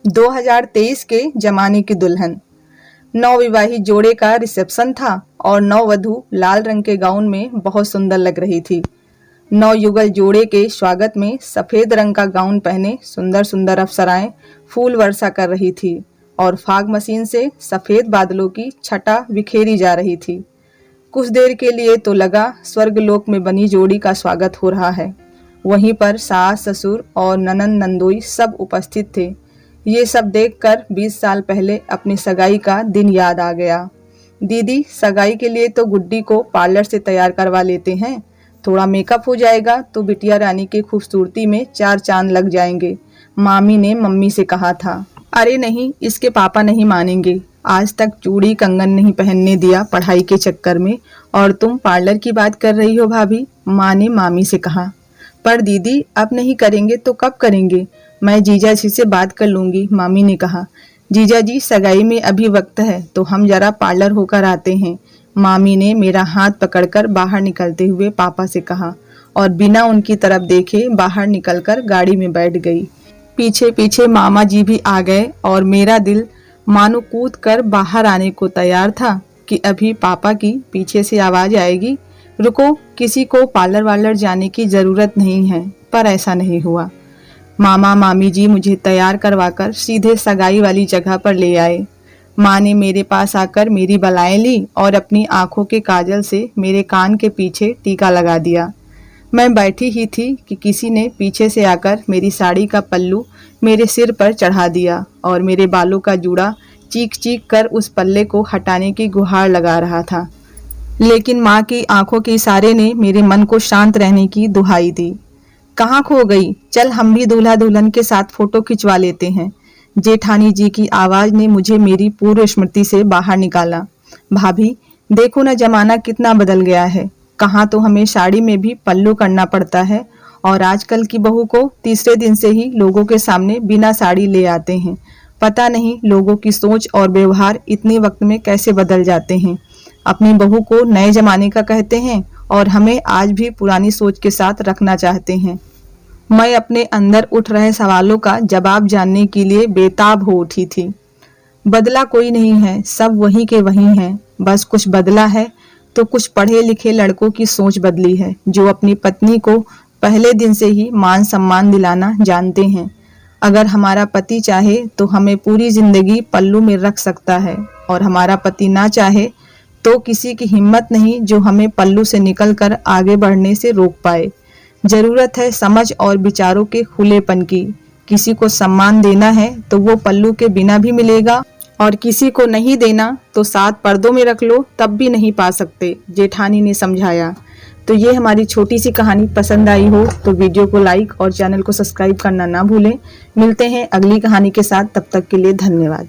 2023 के जमाने की दुल्हन। नवविवाहित जोड़े का रिसेप्शन था और नववधु लाल रंग के गाउन में बहुत सुंदर लग रही थी। नवयुगल जोड़े के स्वागत में सफेद रंग का गाउन पहने सुंदर सुंदर अप्सराएं फूल वर्षा कर रही थी और फाग मशीन से सफेद बादलों की छटा बिखेरी जा रही थी। कुछ देर के लिए तो लगा स्वर्गलोक में बनी जोड़ी का स्वागत हो रहा है। वहीं पर सास ससुर और ननंद नंदोई सब उपस्थित थे। ये सब देखकर 20 साल पहले अपनी सगाई का दिन याद आ गया। दीदी, सगाई के लिए तो गुड्डी को पार्लर से तैयार करवा लेते हैं, थोड़ा मेकअप हो जाएगा तो बिटिया रानी की खूबसूरती में 4 चांद लग जाएंगे, मामी ने मम्मी से कहा था। अरे नहीं, इसके पापा नहीं मानेंगे। आज तक चूड़ी कंगन नहीं पहनने दिया पढ़ाई के चक्कर में, और तुम पार्लर की बात कर रही हो भाभी, माँ ने मामी से कहा। पर दीदी, अब नहीं करेंगे तो कब करेंगे? मैं जीजा जी से बात कर लूंगी, मामी ने कहा। जीजा जी, सगाई में अभी वक्त है तो हम जरा पार्लर होकर आते हैं, मामी ने मेरा हाथ पकड़कर बाहर निकलते हुए पापा से कहा और बिना उनकी तरफ देखे बाहर निकलकर गाड़ी में बैठ गई। पीछे पीछे मामा जी भी आ गए और मेरा दिल मानो कूद कर बाहर आने को तैयार था कि अभी पापा की पीछे से आवाज आएगी, रुको, किसी को पार्लर वार्लर जाने की जरूरत नहीं है। पर ऐसा नहीं हुआ। मामा मामी जी मुझे तैयार करवाकर सीधे सगाई वाली जगह पर ले आए। माँ ने मेरे पास आकर मेरी बलाएं ली और अपनी आंखों के काजल से मेरे कान के पीछे टीका लगा दिया। मैं बैठी ही थी कि किसी ने पीछे से आकर मेरी साड़ी का पल्लू मेरे सिर पर चढ़ा दिया और मेरे बालों का जूड़ा चीख चीख कर उस पल्ले को हटाने की गुहार लगा रहा था। लेकिन माँ की आंखों के इशारे ने मेरे मन को शांत रहने की दुहाई दी। कहाँ खो गई? चल हम भी दूल्हा दुल्हन के साथ फोटो खिंचवा लेते हैं। जेठानी जी की आवाज ने मुझे मेरी पूर्व स्मृति से बाहर निकाला। भाभी, देखो ना, जमाना कितना बदल गया है। कहाँ तो हमें साड़ी में भी पल्लू करना पड़ता है और आजकल की बहू को तीसरे दिन से ही लोगों के सामने बिना साड़ी ले आते हैं। पता नहीं लोगों की सोच और व्यवहार इतने वक्त में कैसे बदल जाते हैं। अपनी बहू को नए जमाने का कहते हैं और हमें आज भी पुरानी सोच के साथ रखना चाहते हैं। मैं अपने अंदर उठ रहे सवालों का जवाब जानने के लिए बेताब हो उठी थी। बदला कोई नहीं है, सब वही के वही हैं। बस कुछ बदला है तो कुछ पढ़े लिखे लड़कों की सोच बदली है, जो अपनी पत्नी को पहले दिन से ही मान सम्मान दिलाना जानते हैं। अगर हमारा पति चाहे तो हमें पूरी जिंदगी पल्लू में रख सकता है, और हमारा पति ना चाहे तो किसी की हिम्मत नहीं जो हमें पल्लू से निकलकर आगे बढ़ने से रोक पाए। जरूरत है समझ और विचारों के खुलेपन की। किसी को सम्मान देना है तो वो पल्लू के बिना भी मिलेगा, और किसी को नहीं देना तो 7 पर्दों में रख लो तब भी नहीं पा सकते, जेठानी ने समझाया। तो ये हमारी छोटी सी कहानी पसंद आई हो तो वीडियो को लाइक और चैनल को सब्सक्राइब करना ना भूलें। मिलते हैं अगली कहानी के साथ, तब तक के लिए धन्यवाद।